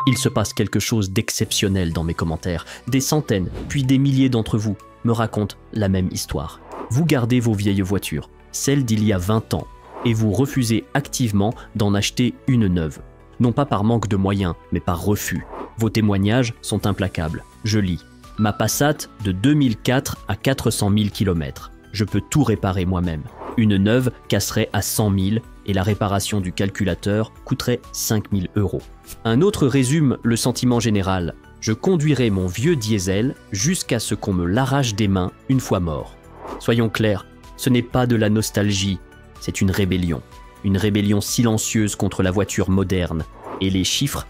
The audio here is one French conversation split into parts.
Il se passe quelque chose d'exceptionnel dans mes commentaires. Des centaines, puis des milliers d'entre vous me racontent la même histoire. Vous gardez vos vieilles voitures, celles d'il y a 20 ans, et vous refusez activement d'en acheter une neuve. Non pas par manque de moyens, mais par refus. Vos témoignages sont implacables. Je lis. Ma Passat de 2004 à 400 000 km. Je peux tout réparer moi-même. Une neuve casserait à 100 000 et la réparation du calculateur coûterait 5 000 €. Un autre résume le sentiment général. Je conduirai mon vieux diesel jusqu'à ce qu'on me l'arrache des mains une fois mort. Soyons clairs, ce n'est pas de la nostalgie, c'est une rébellion. Une rébellion silencieuse contre la voiture moderne. Et les chiffres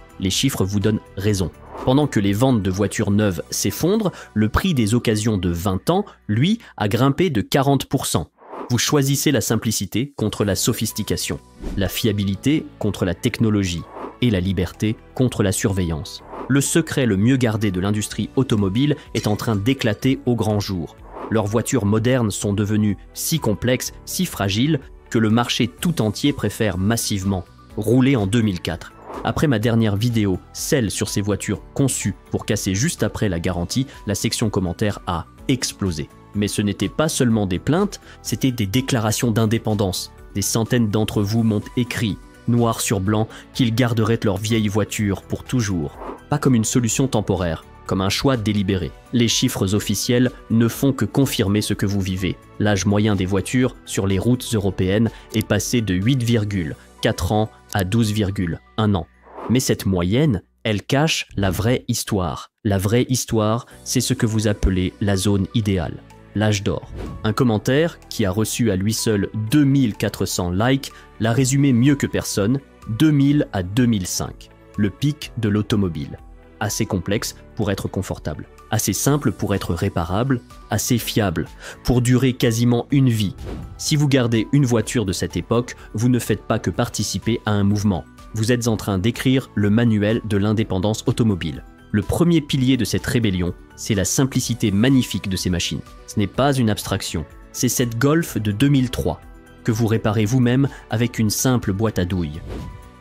vous donnent raison. Pendant que les ventes de voitures neuves s'effondrent, le prix des occasions de 20 ans, lui, a grimpé de 40%. Vous choisissez la simplicité contre la sophistication, la fiabilité contre la technologie et la liberté contre la surveillance. Le secret le mieux gardé de l'industrie automobile est en train d'éclater au grand jour. Leurs voitures modernes sont devenues si complexes, si fragiles, que le marché tout entier préfère massivement rouler en 2004. Après ma dernière vidéo, celle sur ces voitures conçues pour casser juste après la garantie, la section commentaires a explosé. Mais ce n'était pas seulement des plaintes, c'était des déclarations d'indépendance. Des centaines d'entre vous m'ont écrit, noir sur blanc, qu'ils garderaient leur vieille voiture pour toujours. Pas comme une solution temporaire, comme un choix délibéré. Les chiffres officiels ne font que confirmer ce que vous vivez. L'âge moyen des voitures sur les routes européennes est passé de 8,4 ans à 12,1 ans. Mais cette moyenne, elle cache la vraie histoire. La vraie histoire, c'est ce que vous appelez la zone idéale, l'âge d'or. Un commentaire, qui a reçu à lui seul 2400 likes, l'a résumé mieux que personne, 2000 à 2005, le pic de l'automobile. Assez complexe pour être confortable, assez simple pour être réparable, assez fiable pour durer quasiment une vie. Si vous gardez une voiture de cette époque, vous ne faites pas que participer à un mouvement. Vous êtes en train d'écrire le manuel de l'indépendance automobile. Le premier pilier de cette rébellion, c'est la simplicité magnifique de ces machines. Ce n'est pas une abstraction, c'est cette Golf de 2003 que vous réparez vous-même avec une simple boîte à douille.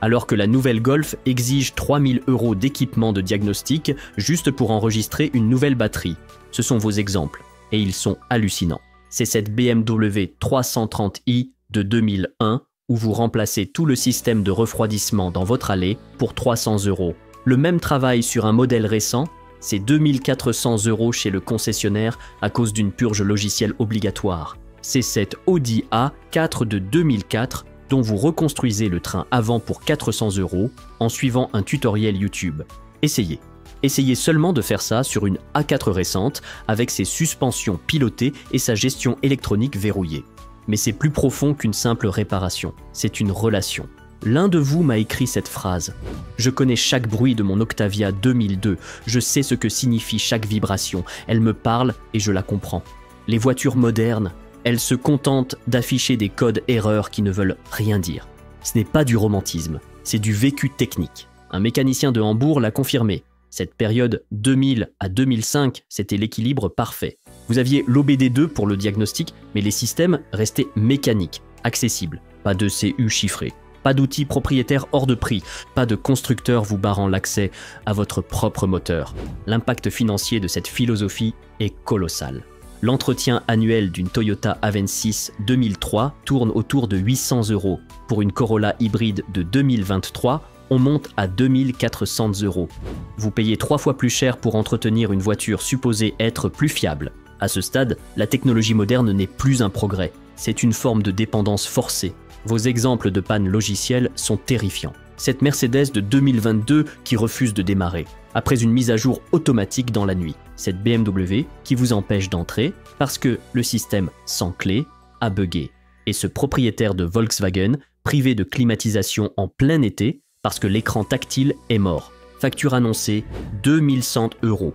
Alors que la nouvelle Golf exige 3 000 € d'équipement de diagnostic juste pour enregistrer une nouvelle batterie. Ce sont vos exemples, et ils sont hallucinants. C'est cette BMW 330i de 2001 où vous remplacez tout le système de refroidissement dans votre allée pour 300 €. Le même travail sur un modèle récent, c'est 2400 € chez le concessionnaire à cause d'une purge logicielle obligatoire. C'est cette Audi A4 de 2004 dont vous reconstruisez le train avant pour 400 € en suivant un tutoriel YouTube. Essayez. Essayez seulement de faire ça sur une A4 récente avec ses suspensions pilotées et sa gestion électronique verrouillée. Mais c'est plus profond qu'une simple réparation, c'est une relation. L'un de vous m'a écrit cette phrase. Je connais chaque bruit de mon Octavia 2002, je sais ce que signifie chaque vibration, elle me parle et je la comprends. Les voitures modernes, elles se contentent d'afficher des codes erreurs qui ne veulent rien dire. Ce n'est pas du romantisme, c'est du vécu technique. Un mécanicien de Hambourg l'a confirmé. Cette période 2000 à 2005, c'était l'équilibre parfait. Vous aviez l'OBD2 pour le diagnostic, mais les systèmes restaient mécaniques, accessibles. Pas de CU chiffré, pas d'outils propriétaires hors de prix, pas de constructeur vous barrant l'accès à votre propre moteur. L'impact financier de cette philosophie est colossal. L'entretien annuel d'une Toyota Avensis 2003 tourne autour de 800 €. Pour une Corolla hybride de 2023, on monte à 2400 €. Vous payez 3 fois plus cher pour entretenir une voiture supposée être plus fiable. À ce stade, la technologie moderne n'est plus un progrès, c'est une forme de dépendance forcée. Vos exemples de panne logicielle sont terrifiants. Cette Mercedes de 2022 qui refuse de démarrer, après une mise à jour automatique dans la nuit. Cette BMW qui vous empêche d'entrer parce que le système sans clé a bugué. Et ce propriétaire de Volkswagen, privé de climatisation en plein été parce que l'écran tactile est mort. Facture annoncée, 2100 €.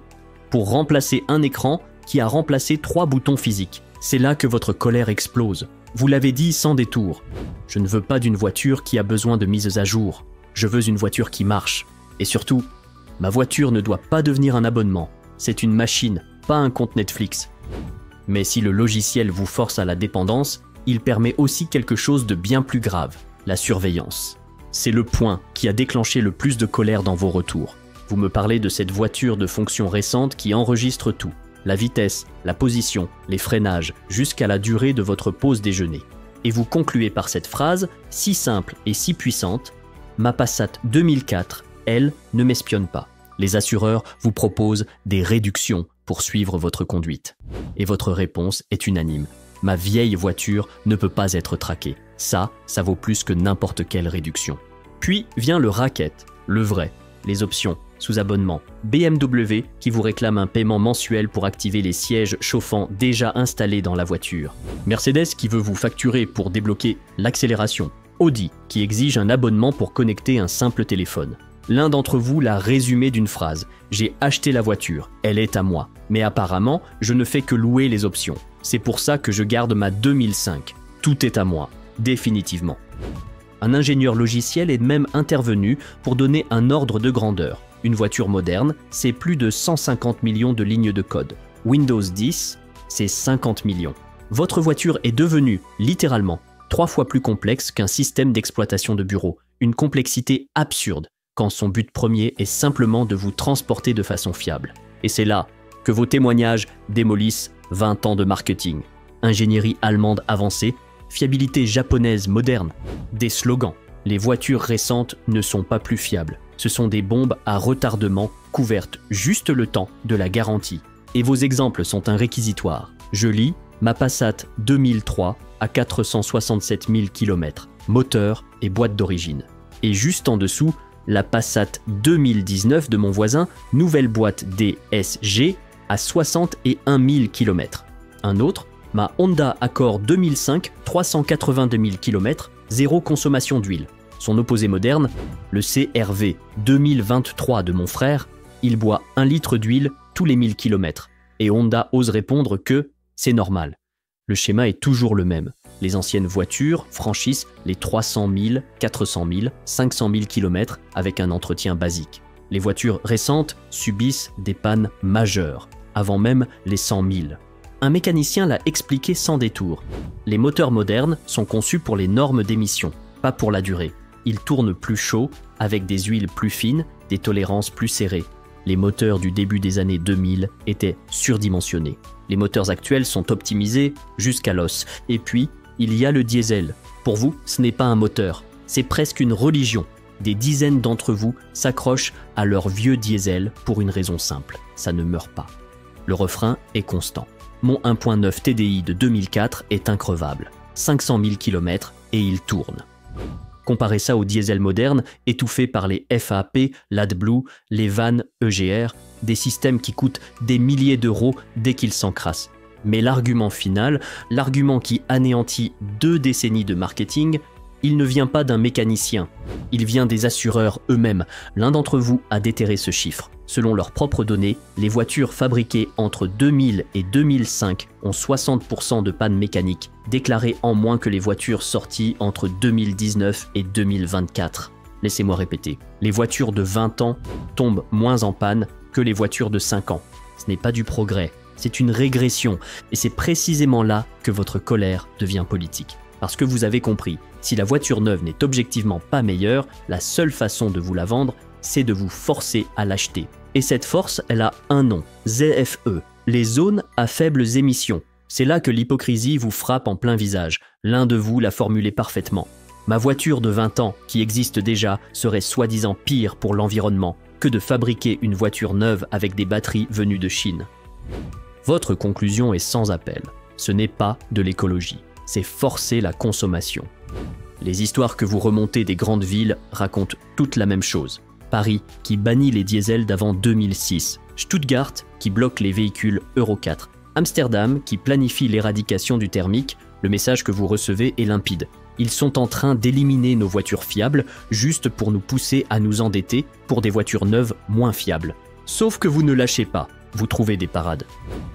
Pour remplacer un écran qui a remplacé 3 boutons physiques. C'est là que votre colère explose. Vous l'avez dit sans détour. Je ne veux pas d'une voiture qui a besoin de mises à jour. Je veux une voiture qui marche. Et surtout, ma voiture ne doit pas devenir un abonnement. C'est une machine, pas un compte Netflix. Mais si le logiciel vous force à la dépendance, il permet aussi quelque chose de bien plus grave, la surveillance. C'est le point qui a déclenché le plus de colère dans vos retours. Vous me parlez de cette voiture de fonction récente qui enregistre tout. La vitesse, la position, les freinages, jusqu'à la durée de votre pause déjeuner. Et vous concluez par cette phrase, si simple et si puissante, « Ma Passat 2004, elle, ne m'espionne pas ». Les assureurs vous proposent des réductions pour suivre votre conduite. Et votre réponse est unanime. « Ma vieille voiture ne peut pas être traquée. Ça vaut plus que n'importe quelle réduction. » Puis vient le racket, le vrai, les options, sous abonnement, BMW qui vous réclame un paiement mensuel pour activer les sièges chauffants déjà installés dans la voiture, Mercedes qui veut vous facturer pour débloquer l'accélération, Audi qui exige un abonnement pour connecter un simple téléphone. L'un d'entre vous l'a résumé d'une phrase « J'ai acheté la voiture, elle est à moi, mais apparemment je ne fais que louer les options. C'est pour ça que je garde ma 2005. Tout est à moi, définitivement. » Un ingénieur logiciel est même intervenu pour donner un ordre de grandeur. Une voiture moderne, c'est plus de 150 millions de lignes de code. Windows 10, c'est 50 millions. Votre voiture est devenue, littéralement, 3 fois plus complexe qu'un système d'exploitation de bureau. Une complexité absurde, quand son but premier est simplement de vous transporter de façon fiable. Et c'est là que vos témoignages démolissent 20 ans de marketing. Ingénierie allemande avancée, fiabilité japonaise moderne, des slogans. Les voitures récentes ne sont pas plus fiables. Ce sont des bombes à retardement couvertes juste le temps de la garantie. Et vos exemples sont un réquisitoire. Je lis ma Passat 2003 à 467 000 km, moteur et boîte d'origine. Et juste en dessous, la Passat 2019 de mon voisin, nouvelle boîte DSG à 61 000 km. Un autre, ma Honda Accord 2005, 382 000 km, zéro consommation d'huile. Son opposé moderne, le CR-V 2023 de mon frère, il boit 1 litre d'huile tous les 1000 km. Et Honda ose répondre que c'est normal. Le schéma est toujours le même. Les anciennes voitures franchissent les 300 000, 400 000, 500 000 km avec un entretien basique. Les voitures récentes subissent des pannes majeures, avant même les 100 000. Un mécanicien l'a expliqué sans détour. Les moteurs modernes sont conçus pour les normes d'émission, pas pour la durée. Ils tournent plus chaud, avec des huiles plus fines, des tolérances plus serrées. Les moteurs du début des années 2000 étaient surdimensionnés. Les moteurs actuels sont optimisés jusqu'à l'os. Et puis, il y a le diesel. Pour vous, ce n'est pas un moteur, c'est presque une religion. Des dizaines d'entre vous s'accrochent à leur vieux diesel pour une raison simple, ça ne meurt pas. Le refrain est constant. Mon 1.9 TDI de 2004 est increvable. 500 000 km et il tourne. Comparez ça au diesel moderne, étouffé par les FAP, l'AdBlue, les vannes EGR, des systèmes qui coûtent des milliers d'euros dès qu'ils s'encrassent. Mais l'argument final, l'argument qui anéantit 2 décennies de marketing, il ne vient pas d'un mécanicien, il vient des assureurs eux-mêmes. L'un d'entre vous a déterré ce chiffre. Selon leurs propres données, les voitures fabriquées entre 2000 et 2005 ont 60% de pannes mécaniques, déclarées en moins que les voitures sorties entre 2019 et 2024. Laissez-moi répéter, les voitures de 20 ans tombent moins en panne que les voitures de 5 ans. Ce n'est pas du progrès, c'est une régression, et c'est précisément là que votre colère devient politique. Parce que vous avez compris, si la voiture neuve n'est objectivement pas meilleure, la seule façon de vous la vendre, c'est de vous forcer à l'acheter. Et cette force, elle a un nom, ZFE, les zones à faibles émissions. C'est là que l'hypocrisie vous frappe en plein visage. L'un de vous l'a formulé parfaitement. Ma voiture de 20 ans, qui existe déjà, serait soi-disant pire pour l'environnement que de fabriquer une voiture neuve avec des batteries venues de Chine. Votre conclusion est sans appel. Ce n'est pas de l'écologie. C'est forcer la consommation. Les histoires que vous remontez des grandes villes racontent toutes la même chose. Paris qui bannit les diesels d'avant 2006, Stuttgart qui bloque les véhicules Euro 4, Amsterdam qui planifie l'éradication du thermique, le message que vous recevez est limpide. Ils sont en train d'éliminer nos voitures fiables juste pour nous pousser à nous endetter pour des voitures neuves moins fiables. Sauf que vous ne lâchez pas. Vous trouvez des parades.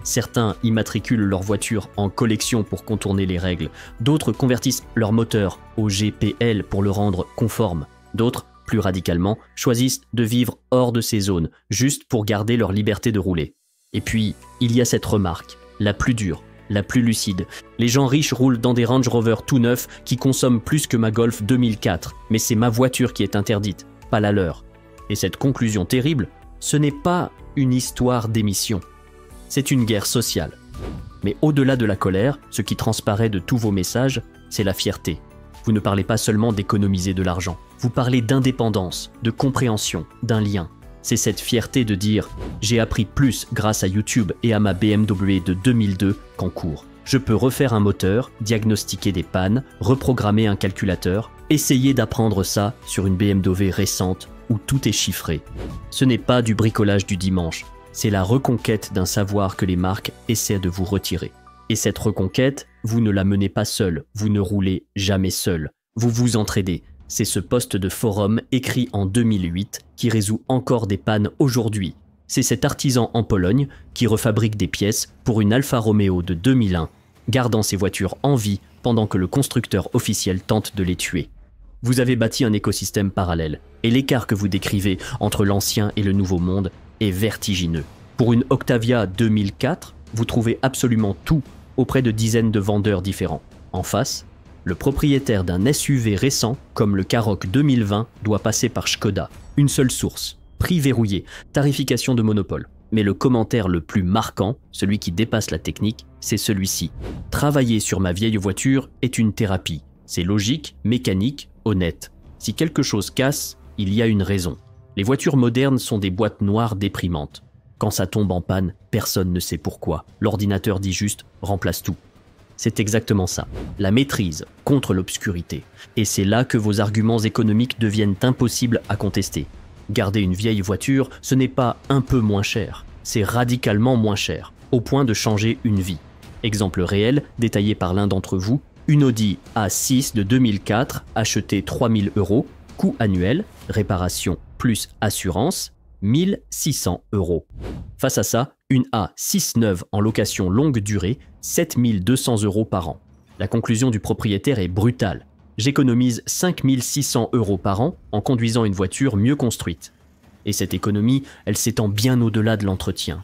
Certains immatriculent leur voiture en collection pour contourner les règles. D'autres convertissent leur moteur au GPL pour le rendre conforme. D'autres, plus radicalement, choisissent de vivre hors de ces zones, juste pour garder leur liberté de rouler. Et puis, il y a cette remarque, la plus dure, la plus lucide. Les gens riches roulent dans des Range Rover tout neufs qui consomment plus que ma Golf 2004. Mais c'est ma voiture qui est interdite, pas la leur. Et cette conclusion terrible, Ce n'est pas une histoire d'émission. C'est une guerre sociale. Mais au-delà de la colère, ce qui transparaît de tous vos messages, c'est la fierté. Vous ne parlez pas seulement d'économiser de l'argent. Vous parlez d'indépendance, de compréhension, d'un lien. C'est cette fierté de dire « J'ai appris plus grâce à YouTube et à ma BMW de 2002 qu'en cours. Je peux refaire un moteur, diagnostiquer des pannes, reprogrammer un calculateur, essayer d'apprendre ça sur une BMW récente où tout est chiffré. » Ce n'est pas du bricolage du dimanche, c'est la reconquête d'un savoir que les marques essaient de vous retirer. Et cette reconquête, vous ne la menez pas seul, vous ne roulez jamais seul. Vous vous entraidez. C'est ce post de forum écrit en 2008 qui résout encore des pannes aujourd'hui. C'est cet artisan en Pologne qui refabrique des pièces pour une Alfa Romeo de 2001, gardant ses voitures en vie pendant que le constructeur officiel tente de les tuer. Vous avez bâti un écosystème parallèle, et l'écart que vous décrivez entre l'ancien et le nouveau monde est vertigineux. Pour une Octavia 2004, vous trouvez absolument tout auprès de dizaines de vendeurs différents. En face, le propriétaire d'un SUV récent, comme le Karoq 2020, doit passer par Škoda. Une seule source, prix verrouillé, tarification de monopole. Mais le commentaire le plus marquant, celui qui dépasse la technique, c'est celui-ci. Travailler sur ma vieille voiture est une thérapie. C'est logique, mécanique, honnête. Si quelque chose casse, il y a une raison. Les voitures modernes sont des boîtes noires déprimantes. Quand ça tombe en panne, personne ne sait pourquoi. L'ordinateur dit juste « remplace tout ». C'est exactement ça, la maîtrise contre l'obscurité. Et c'est là que vos arguments économiques deviennent impossibles à contester. Garder une vieille voiture, ce n'est pas un peu moins cher, c'est radicalement moins cher, au point de changer une vie. Exemple réel, détaillé par l'un d'entre vous, une Audi A6 de 2004, achetée 3 000 €, coût annuel, réparation plus assurance, 1 600 €. Face à ça, une A6 neuve en location longue durée, 7 200 € par an. La conclusion du propriétaire est brutale. J'économise 5 600 € par an en conduisant une voiture mieux construite. Et cette économie, elle s'étend bien au-delà de l'entretien.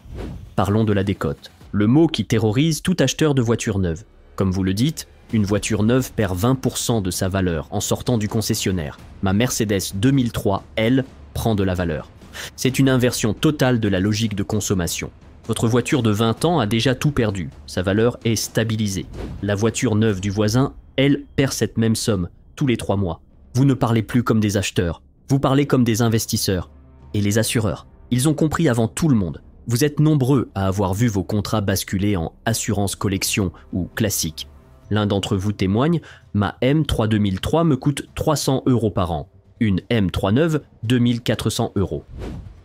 Parlons de la décote, le mot qui terrorise tout acheteur de voiture neuve. Comme vous le dites, une voiture neuve perd 20% de sa valeur en sortant du concessionnaire. Ma Mercedes 2003, elle, prend de la valeur. C'est une inversion totale de la logique de consommation. Votre voiture de 20 ans a déjà tout perdu, sa valeur est stabilisée. La voiture neuve du voisin, elle, perd cette même somme, tous les 3 mois. Vous ne parlez plus comme des acheteurs, vous parlez comme des investisseurs. Et les assureurs, ils ont compris avant tout le monde. Vous êtes nombreux à avoir vu vos contrats basculer en assurance collection ou classique. L'un d'entre vous témoigne, ma M3 2003 me coûte 300 € par an. Une M3 neuve, 2400 €.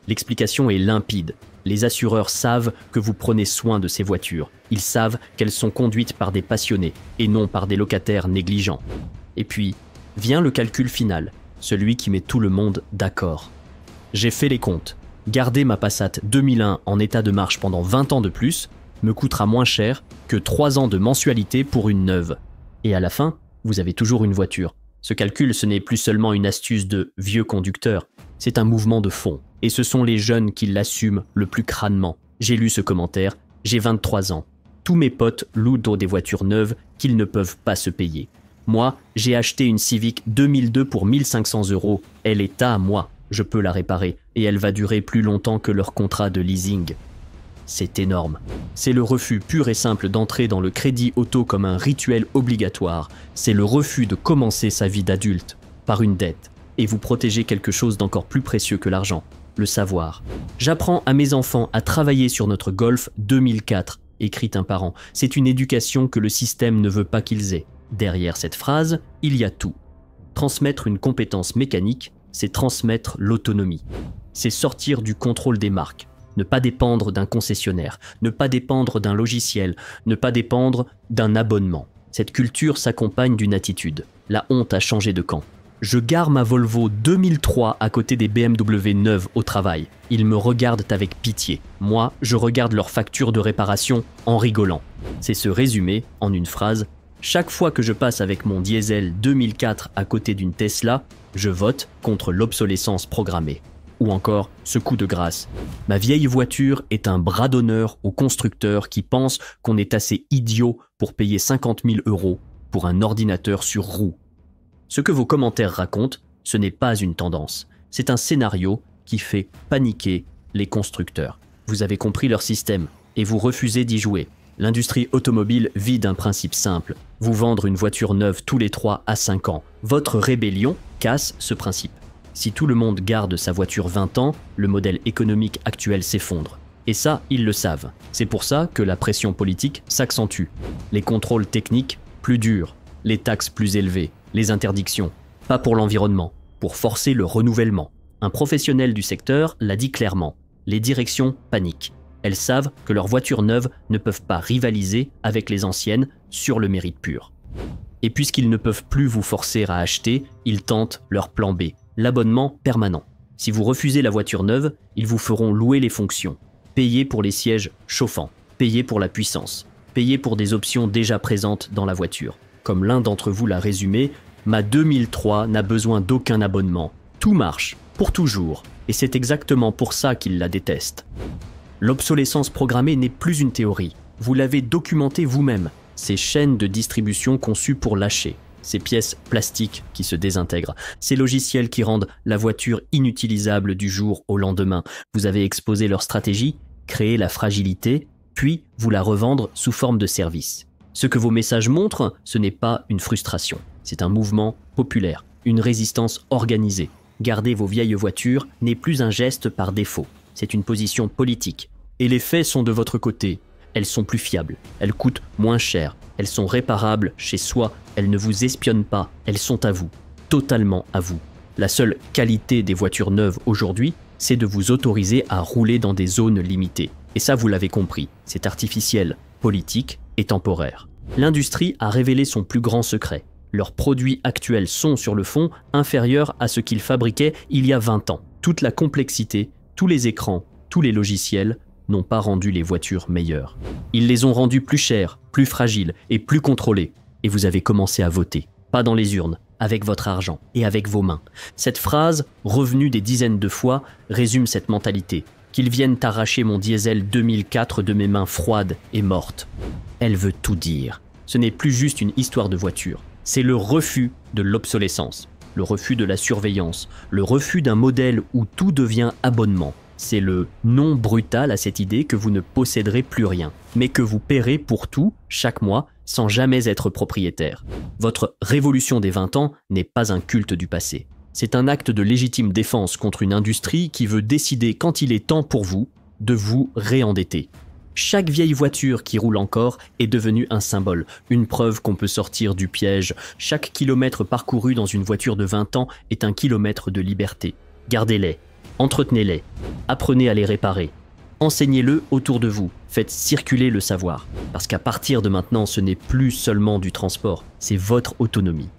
L'explication est limpide. Les assureurs savent que vous prenez soin de ces voitures. Ils savent qu'elles sont conduites par des passionnés et non par des locataires négligents. Et puis, vient le calcul final, celui qui met tout le monde d'accord. J'ai fait les comptes. Garder ma Passat 2001 en état de marche pendant 20 ans de plus me coûtera moins cher que 3 ans de mensualité pour une neuve. Et à la fin, vous avez toujours une voiture. Ce calcul, ce n'est plus seulement une astuce de vieux conducteur, c'est un mouvement de fond. Et ce sont les jeunes qui l'assument le plus crânement. J'ai lu ce commentaire, j'ai 23 ans. Tous mes potes louent des voitures neuves qu'ils ne peuvent pas se payer. Moi, j'ai acheté une Civic 2002 pour 1 500 €. Elle est à moi, je peux la réparer, et elle va durer plus longtemps que leur contrat de leasing. C'est énorme. C'est le refus pur et simple d'entrer dans le crédit auto comme un rituel obligatoire. C'est le refus de commencer sa vie d'adulte par une dette. Et vous protégez quelque chose d'encore plus précieux que l'argent, le savoir. J'apprends à mes enfants à travailler sur notre Golf 2004, écrit un parent. C'est une éducation que le système ne veut pas qu'ils aient. Derrière cette phrase, il y a tout. Transmettre une compétence mécanique, c'est transmettre l'autonomie. C'est sortir du contrôle des marques. Ne pas dépendre d'un concessionnaire, ne pas dépendre d'un logiciel, ne pas dépendre d'un abonnement. Cette culture s'accompagne d'une attitude. La honte a changé de camp. Je gare ma Volvo 2003 à côté des BMW neuves au travail. Ils me regardent avec pitié. Moi, je regarde leurs factures de réparation en rigolant. C'est ce résumé, en une phrase. Chaque fois que je passe avec mon diesel 2004 à côté d'une Tesla, je vote contre l'obsolescence programmée. Ou encore, ce coup de grâce. Ma vieille voiture est un bras d'honneur aux constructeurs qui pensent qu'on est assez idiot pour payer 50 000 € pour un ordinateur sur roue. Ce que vos commentaires racontent, ce n'est pas une tendance. C'est un scénario qui fait paniquer les constructeurs. Vous avez compris leur système et vous refusez d'y jouer. L'industrie automobile vit d'un principe simple, vous vendre une voiture neuve tous les 3 à 5 ans. Votre rébellion casse ce principe. Si tout le monde garde sa voiture 20 ans, le modèle économique actuel s'effondre. Et ça, ils le savent. C'est pour ça que la pression politique s'accentue. Les contrôles techniques plus durs, les taxes plus élevées, les interdictions. Pas pour l'environnement, pour forcer le renouvellement. Un professionnel du secteur l'a dit clairement. Les directions paniquent. Elles savent que leurs voitures neuves ne peuvent pas rivaliser avec les anciennes sur le mérite pur. Et puisqu'ils ne peuvent plus vous forcer à acheter, ils tentent leur plan B, l'abonnement permanent. Si vous refusez la voiture neuve, ils vous feront louer les fonctions, payer pour les sièges chauffants, payer pour la puissance, payer pour des options déjà présentes dans la voiture. Comme l'un d'entre vous l'a résumé, ma 2003 n'a besoin d'aucun abonnement. Tout marche, pour toujours, et c'est exactement pour ça qu'ils la détestent. L'obsolescence programmée n'est plus une théorie. Vous l'avez documenté vous-même. Ces chaînes de distribution conçues pour lâcher, ces pièces plastiques qui se désintègrent, ces logiciels qui rendent la voiture inutilisable du jour au lendemain. Vous avez exposé leur stratégie, créé la fragilité, puis vous la revendre sous forme de service. Ce que vos messages montrent, ce n'est pas une frustration. C'est un mouvement populaire, une résistance organisée. Garder vos vieilles voitures n'est plus un geste par défaut. C'est une position politique. Et les faits sont de votre côté. Elles sont plus fiables, elles coûtent moins cher, elles sont réparables chez soi, elles ne vous espionnent pas, elles sont à vous, totalement à vous. La seule qualité des voitures neuves aujourd'hui, c'est de vous autoriser à rouler dans des zones limitées. Et ça, vous l'avez compris, c'est artificiel, politique et temporaire. L'industrie a révélé son plus grand secret. Leurs produits actuels sont, sur le fond, inférieurs à ce qu'ils fabriquaient il y a 20 ans. Toute la complexité, tous les écrans, tous les logiciels n'ont pas rendu les voitures meilleures. Ils les ont rendues plus chères, plus fragiles et plus contrôlées. Et vous avez commencé à voter. Pas dans les urnes, avec votre argent et avec vos mains. Cette phrase, revenue des dizaines de fois, résume cette mentalité. Qu'ils viennent arracher mon diesel 2004 de mes mains froides et mortes. Elle veut tout dire. Ce n'est plus juste une histoire de voiture. C'est le refus de l'obsolescence, le refus de la surveillance, le refus d'un modèle où tout devient abonnement. C'est le non brutal à cette idée que vous ne posséderez plus rien, mais que vous paierez pour tout, chaque mois, sans jamais être propriétaire. Votre révolution des 20 ans n'est pas un culte du passé. C'est un acte de légitime défense contre une industrie qui veut décider quand il est temps pour vous de vous réendetter. Chaque vieille voiture qui roule encore est devenue un symbole, une preuve qu'on peut sortir du piège. Chaque kilomètre parcouru dans une voiture de 20 ans est un kilomètre de liberté. Gardez-les, entretenez-les, apprenez à les réparer. Enseignez-le autour de vous, faites circuler le savoir. Parce qu'à partir de maintenant, ce n'est plus seulement du transport, c'est votre autonomie.